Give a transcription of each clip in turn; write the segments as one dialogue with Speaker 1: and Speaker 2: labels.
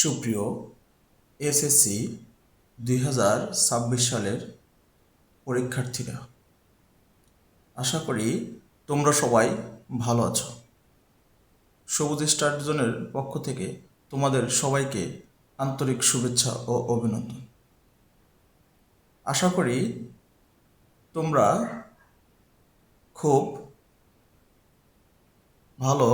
Speaker 1: সুপ্রিয় এসএসসি 2026 সালের পরীক্ষার্থীরা, আশা করি তোমরা সবাই ভালো আছো। সবুজ স্টার জোনের পক্ষ থেকে তোমাদের সবাইকে আন্তরিক শুভেচ্ছা ও অভিনন্দন। আশা করি তোমরা খুব ভালো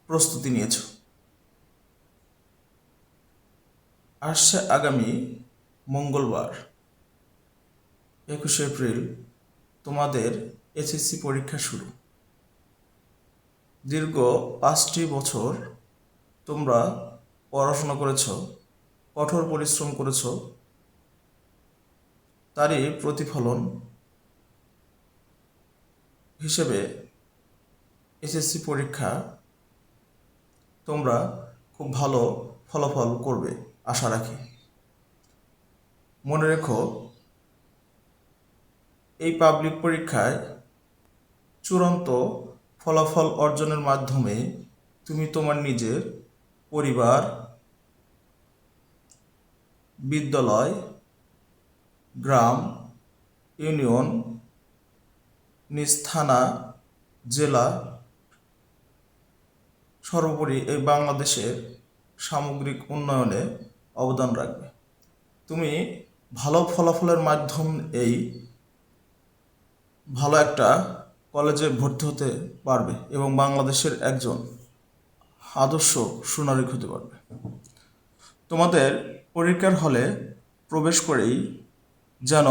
Speaker 1: প্রস্তুতি নিয়েছো। আসছে আগামী মঙ্গলবার 21 এপ্রিল তোমাদের এসএসসি পরীক্ষা শুরু। দীর্ঘ 5টি বছর তোমরা পড়াশোনা করেছ, কঠোর পরিশ্রম করেছ, তারই প্রতিফলন হিসেবে এসএসসি পরীক্ষা তোমরা খুব ভালো ফলাফল করবে আশা রাখি। মনে রেখো, এই পাবলিক পরীক্ষায় চূড়ান্ত ফলাফল অর্জনের মাধ্যমে তুমি তোমার নিজের পরিবার, বিদ্যালয়, গ্রাম, ইউনিয়ন, নিজ থানা, জেলা, সর্বোপরি এই বাংলাদেশের সামগ্রিক উন্নয়নে অবদান রাখবে। তুমি ভালো ফলাফলের মাধ্যম এই ভালো একটা কলেজে ভর্তি হতে পারবে এবং বাংলাদেশের একজন আদর্শ সুনাগরিক হতে পারবে। তোমাদের পরীক্ষার হলে প্রবেশ করেই যেন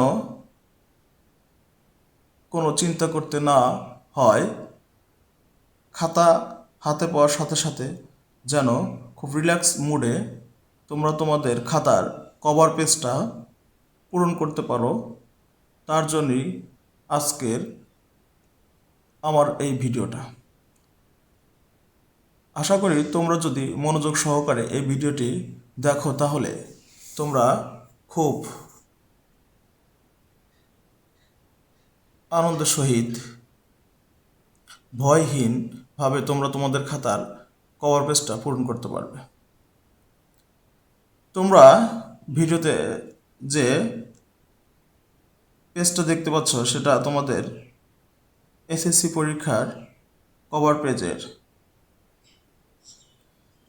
Speaker 1: কোনো চিন্তা করতে না হয়, খাতা হাতে পাওয়ার সাথে সাথে যেন খুব রিল্যাক্স মুডে তোমরা তোমাদের খাতার কভার পেজটা পূরণ করতে পারো। তার জন্যই আজকের আমার এই ভিডিওটা। আশা করি তোমরা যদি মনোযোগ সহকারে এই ভিডিওটি দেখো তাহলে তোমরা খুব আনন্দের সহিত ভয়হীনভাবে তোমরা তোমাদের খাতার কভার পেজটা পূরণ করতে পারবে। তোমরা ভিডিওতে যে পেজটা দেখতে পাচ্ছ সেটা তোমাদের এসএসসি পরীক্ষার কভার পেজের।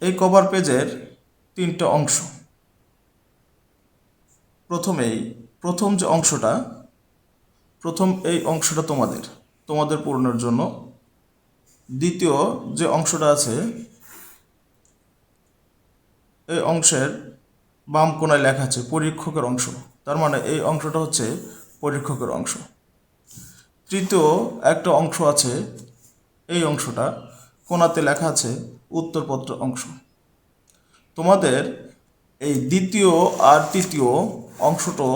Speaker 1: এই কভার পেজের 3টা অংশ। প্রথম যে অংশটা, এই অংশটা তোমাদের পূরণের জন্য। দ্বিতীয় যে অংশটা আছে, এই অংশের বাম কোণায় লেখা আছে পরীক্ষকের অংশ, তার মানে এই অংশটা হচ্ছে পরীক্ষকের অংশ। তৃতীয় একটা অংশ আছে, এই অংশটা কোণাতে লেখা আছে উত্তরপত্র অংশ। তোমাদের এই দ্বিতীয় আর তৃতীয় অংশটা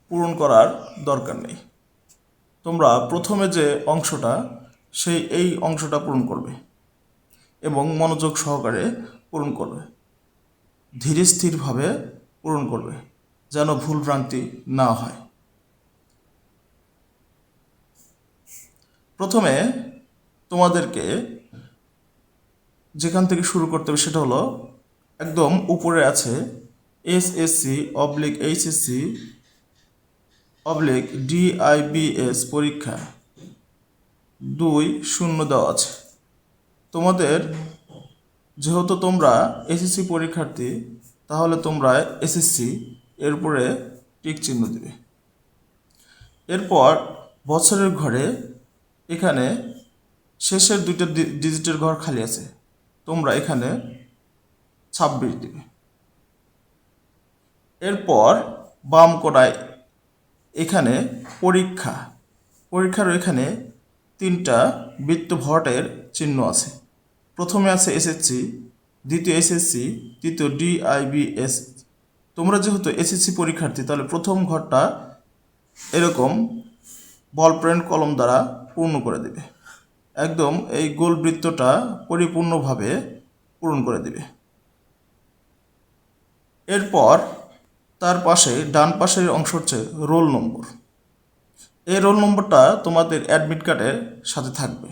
Speaker 1: পূরণ করার দরকার নেই। তোমরা প্রথমে যে অংশটা এই অংশটা পূরণ করবে এবং মনোযোগ সহকারে পূরণ করবে, ধীরে স্থিরভাবে পূরণ করবে, যেন ভুলভ্রান্তি না হয়। প্রথমে তোমাদেরকে যেখান থেকে শুরু করতে হবে সেটা হলো একদম উপরে আছে SSC/HSC/DIBS পরীক্ষা 2-0 দেওয়া আছে। তোমাদের যেহেতু তোমরা এসএসসি পরীক্ষার্থী, তাহলে তোমরা এসএসসি এর উপরে টিক চিহ্ন দেবে। এরপর বছরের ঘরে এখানে শেষের 2টা ডিজিটের ঘর খালি আছে, তোমরা এখানে 26 দেবে। এরপর বাম কোণায় এখানে পরীক্ষার এখানে 3টা বৃত্ত ভরাটের চিহ্ন আছে। প্রথমে আছে এসএসসি, দ্বিতীয় এসএসসি, তৃতীয় DIBS। তোমরা যেহেতু এসএসসি পরীক্ষার্থী, তাহলে প্রথম ঘরটা এরকম বল পেন কলম দ্বারা পূর্ণ করে দেবে। একদম এই গোল বৃত্তটা পরিপূর্ণভাবে পূরণ করে দেবে। এরপর তার পাশে ডান পাশের অংশ হচ্ছে রোল নম্বর। এই রোল নম্বরটা তোমাদের অ্যাডমিট কার্ডের সাথে থাকবে।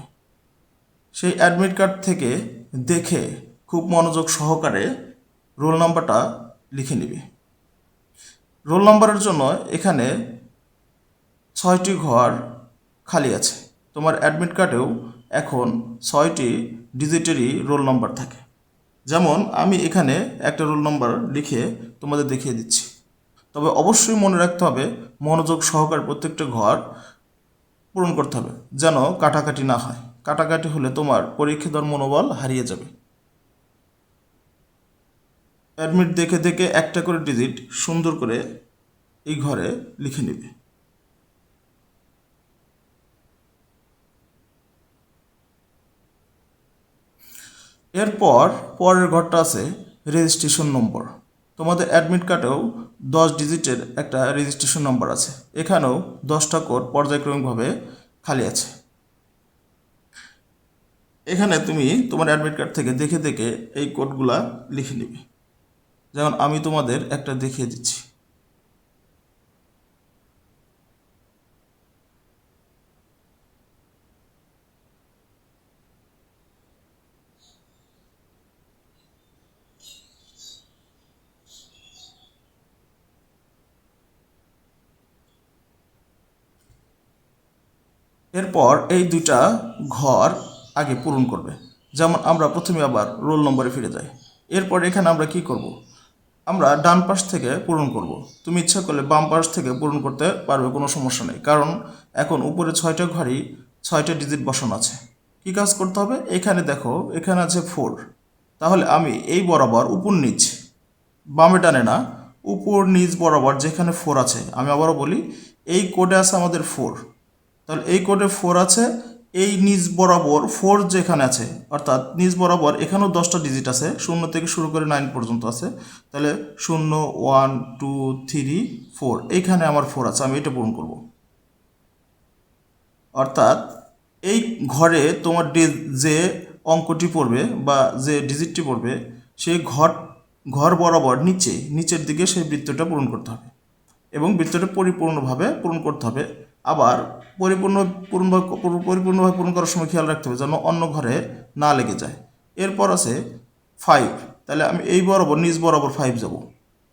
Speaker 1: সেই অ্যাডমিট কার্ড থেকে দেখে খুব মনোযোগ সহকারে রোল নাম্বারটা লিখে নিবে। রোল নাম্বারের জন্য এখানে 6টি ঘর খালি আছে। তোমার অ্যাডমিট কার্ডেও এখন 6টি ডিজিটেরই রোল নাম্বার থাকে। যেমন আমি এখানে একটা রোল নাম্বার লিখে তোমাদের দেখিয়ে দিচ্ছি। তবে অবশ্যই মনে রাখতে হবে মনোযোগ সহকারে প্রত্যেকটা ঘর পূরণ করতে হবে, যেন কাটাকাটি না হয়। কাটাকাটি হলে তোমার পরীক্ষা দেওয়ার মনোবল হারিয়ে যাবে। অ্যাডমিট দেখে দেখে একটা করে ডিজিট সুন্দর করে এই ঘরে লিখে নেবে। এরপর পরের ঘরটা আছে রেজিস্ট্রেশন নম্বর। তোমাদের অ্যাডমিট কার্ডেও 10 ডিজিটের একটা রেজিস্ট্রেশন নম্বর আছে। এখানেও 10টা কোড পর্যায়ক্রমিকভাবে খালি আছে। এখানে তুমি তোমার অ্যাডমিট কার্ড থেকে দেখে দেখে এই কোডগুলা লিখে নিবে। যেমন আমি তোমাদের একটা দেখিয়ে দিচ্ছি। এরপর এই দুইটা ঘর আগে পূরণ করবে। যেমন আমরা প্রথমে আবার রোল নম্বরে ফিরে যাই। এরপর এখানে আমরা কি করব, আমরা ডান পাশ থেকে পূরণ করব। তুমি ইচ্ছা করলে বাম পাশ থেকে পূরণ করতে পারবে, কোনো সমস্যা নেই। কারণ এখন উপরে 6টা ঘরই 6টা ডিজিট বসানো আছে। কি কাজ করতে হবে, এখানে দেখো এখানে আছে 4। তাহলে আমি এই বরাবর উপর নিচ, বামে টানে না, উপর নিচ বরাবর যেখানে 4 আছে, আমি আবারও বলি এই কোডে আছে আমাদের 4। তাহলে এই কোডে 4 আছে, এই নিচ বরাবর 4 যেখানে আছে, অর্থাৎ নিচ বরাবর এখানেও 10টা ডিজিট আছে, 0 থেকে শুরু করে 9 পর্যন্ত আছে। তাহলে 0 1 2 3 4, এইখানে আমার 4 আছে, আমি এটা পূরণ করব। অর্থাৎ এই ঘরে তোমার যে অঙ্কটি পড়বে বা যে ডিজিটটি পড়বে, সেই ঘর বরাবর নিচের দিকে সেই বৃত্তটা পূরণ করতে হবে এবং বৃত্তটা পরিপূর্ণভাবে পূরণ করতে হবে। আবার পরিপূর্ণভাবে পূরণ করার সময় খেয়াল রাখতে হবে যেন অন্য ঘরে না লেগে যায়। এরপর আছে 5। তাহলে আমি এই বরাবর নিচ বরাবর 5 যাব,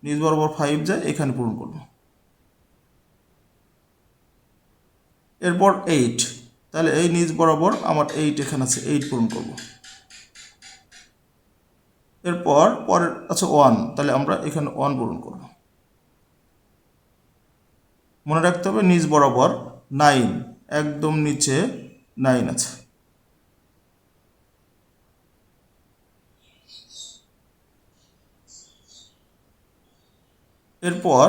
Speaker 1: নিচ বরাবর 5 যায়, এখানে পূরণ করব। এরপর 8, তাহলে এই নিচ বরাবর আমার 8 এখানে আছে, 8 পূরণ করব। এরপর পরের আছে 1, তাহলে আমরা এখানে 1 পূরণ করব। মনে রাখতে হবে নিচ বরাবর 9, একদম নিচে 9 আছে। এরপর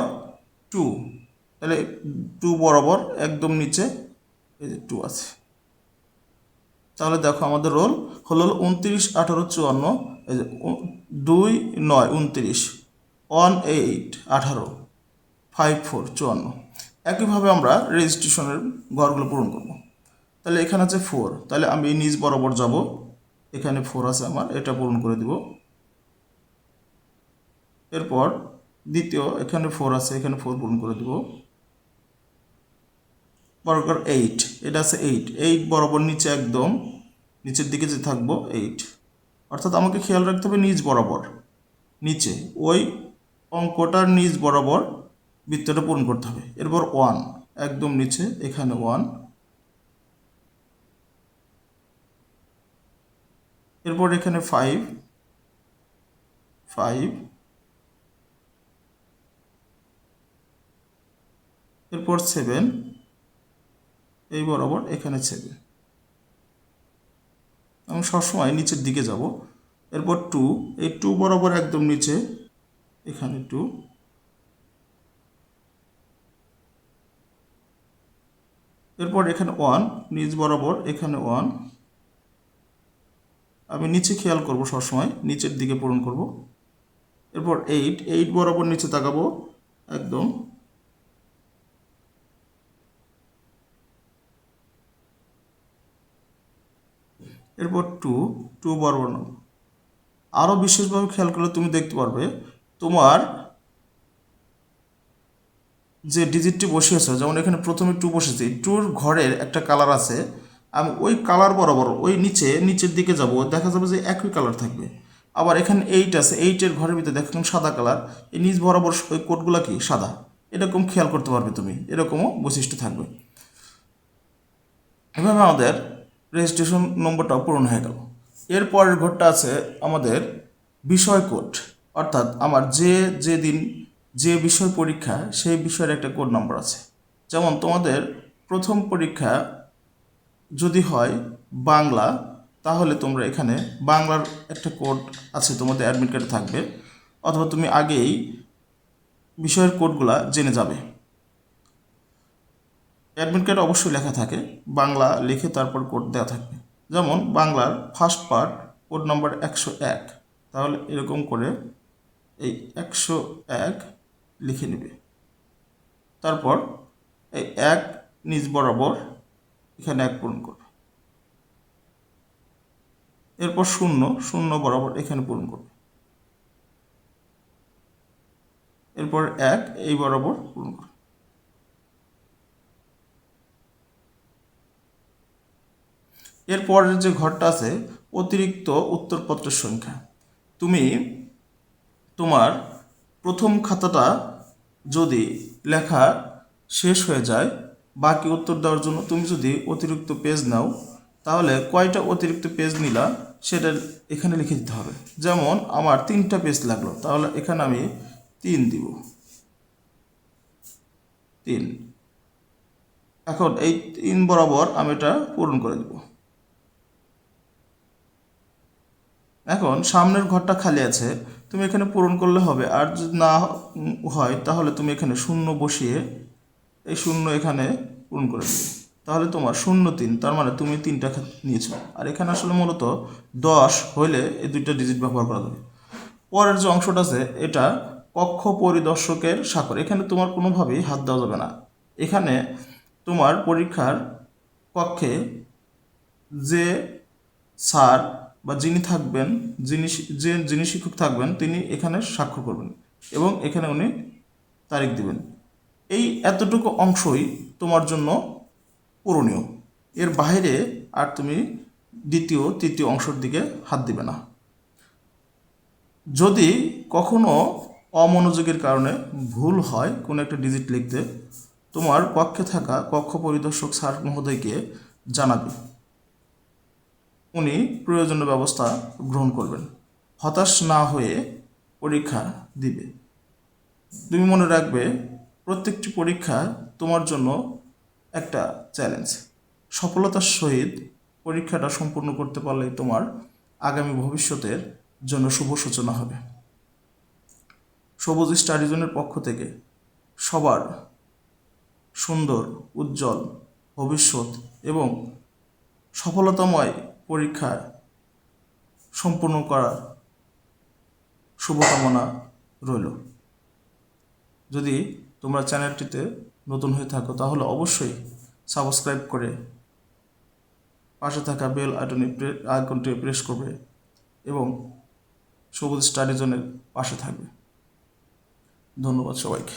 Speaker 1: 2, তাহলে 2 বরাবর একদম নিচে এই যে 2 আছে। তাহলে দেখো আমাদের রোল হলো 29 18 54, এই যে 2 9 29, 1 8 18, 5 4 54। একইভাবে আমরা রেজিস্ট্রেশনের ঘরগুলো পূরণ করব। তাহলে এখানে আছে 4, তাহলে আমি নিচ বরাবর যাব, এখানে 4 আছে আমার, এটা পূরণ করে দিব। এরপর দ্বিতীয় এখানে 4 আছে, এখানে 4 পূরণ করে দিব। বরাবর 8, এটা আছে 8 বরাবর নিচে একদম নিচের দিকে যে থাকবো 8। অর্থাৎ আমাকে খেয়াল রাখতে হবে নিচ বরাবর নিচে ওই অঙ্কটার নিচ বরাবর বৃত্তটা পূরণ করতে হবে। এরপর 1 একদম নিচে, এখানে 1। এরপর এখানে 5 5, এরপর 7, এই বরাবর এখানে 7। আমি সবসময় নিচের দিকে যাব। এরপর 2, এই 2 বরাবর একদম নিচে, এখানে 2। এরপর এখানে 1 নিচ বরাবর, এখানে 1। আমি নিচে খেয়াল করব, সবসময় নিচের দিকে পূরণ করব। এরপর 8 বরাবর নিচে তাকাবো একদম। এরপর 2 বরাবর নাম। আরও বিশেষভাবে খেয়াল করলে তুমি দেখতে পারবে তোমার যে ডিজিটটি বসিয়েছে, যেমন এখানে প্রথমে 2 বসেছে, 2র ঘরের একটা কালার আছে, আমি ওই কালার বরাবর ওই নিচের দিকে যাব, দেখা যাবে যে একই কালার থাকবে। আবার এখানে 8 আছে, 8-এর ঘরের ভিতরে দেখুন সাদা কালার, এই নিচ বরাবর ওই কোডগুলো কি সাদা, এরকম খেয়াল করতে পারবে তুমি, এরকমও বৈশিষ্ট্য থাকবে। এভাবে আমাদের রেজিস্ট্রেশন নম্বরটাও পূরণ হয়ে গেল। এর পরের ঘরটা আছে আমাদের বিষয় কোড, অর্থাৎ আমার যেদিন যে বিষয় পরীক্ষা সেই বিষয়ের একটা কোড নম্বর আছে। যেমন তোমাদের প্রথম পরীক্ষা যদি হয় বাংলা, তাহলে তোমরা এখানে বাংলার একটা কোড আছে তোমাদের অ্যাডমিট কার্ডে থাকবে, অথবা তুমি আগেই বিষয়ের কোডগুলা জেনে যাবে। অ্যাডমিট কার্ডে অবশ্যই লেখা থাকে, বাংলা লিখে তারপর কোড দেওয়া থাকবে। যেমন বাংলার ফার্স্ট পার্ট কোড নম্বর 101, তাহলে এরকম করে এই 101 লিখে নেবে। তারপর এই 1 নিচ বরাবর এখানে 1 পূরণ করবে। এরপর 0 বরাবর এখানে পূরণ করবে। এরপর 1 এই বরাবর পূরণ করবে। এরপরের যে ঘরটা আছে অতিরিক্ত উত্তরপত্রের সংখ্যা, তুমি তোমার প্রথম খাতাটা যদি লেখা শেষ হয়ে যায়, বাকি উত্তর দেওয়ার জন্য তুমি যদি অতিরিক্ত পেজ নাও, তাহলে কয়টা অতিরিক্ত পেজ নিলা সেটা এখানে লিখে দিতে হবে। যেমন আমার 3টা পেজ লাগলো, তাহলে এখানে আমি 3 দিব, 3। এখন এই 3 বরাবর আমি এটা পূরণ করে দেব। এখন সামনের ঘরটা খালি আছে, তুমি এখানে পূরণ করলে হবে, আর যদি না হয় তাহলে তুমি এখানে 0 বসিয়ে এই 0 এখানে পূরণ করে দেবে। তাহলে তোমার 0-3, তার মানে তুমি 3টা নিয়েছো। আর এখানে আসলে মূলত 10 হইলে এই 2টা ডিজিট ব্যবহার করা যাবে। পরের যে অংশটা আছে এটা কক্ষ পরিদর্শকের স্বাক্ষর, এখানে তোমার কোনোভাবেই হাত দেওয়া যাবে না। এখানে তোমার পরীক্ষার কক্ষে যে স্যার বা যিনি থাকবেন, যিনি শিক্ষক থাকবেন, তিনি এখানে স্বাক্ষর করবেন এবং এখানে উনি তারিখ দিবেন। এই এতটুকু অংশই তোমার জন্য পূরণীয়, এর বাইরে আর তুমি দ্বিতীয় তৃতীয় অংশের দিকে হাত দিবে না। যদি কখনো অমনোযোগের কারণে ভুল হয় কোনো একটা ডিজিট লিখতে, তোমার কক্ষে থাকা কক্ষ পরিদর্শক স্যার মহোদয়কে জানাবে, উনি প্রয়োজনীয় ব্যবস্থা গ্রহণ করবেন। হতাশ না হয়ে পরীক্ষা দিবে। তুমি মনে রাখবে প্রত্যেকটি পরীক্ষা তোমার জন্য একটা চ্যালেঞ্জ। সফলতার সহিত পরীক্ষাটা সম্পূর্ণ করতে পারলেই তোমার আগামী ভবিষ্যতের জন্য শুভ সূচনা হবে। সবুজ স্টাডি জোনের পক্ষ থেকে সবার সুন্দর উজ্জ্বল ভবিষ্যৎ এবং সফলতাময় পরীক্ষা সম্পূর্ণ করার শুভকামনা রইল। যদি তোমরা চ্যানেলটিতে নতুন হয়ে থাকো তাহলে অবশ্যই সাবস্ক্রাইব করে পাশে থাকা বেল আইকনটি প্রেস করবে এবং সবুজ স্টাডি জোনের পাশে থাকবে। ধন্যবাদ সবাইকে।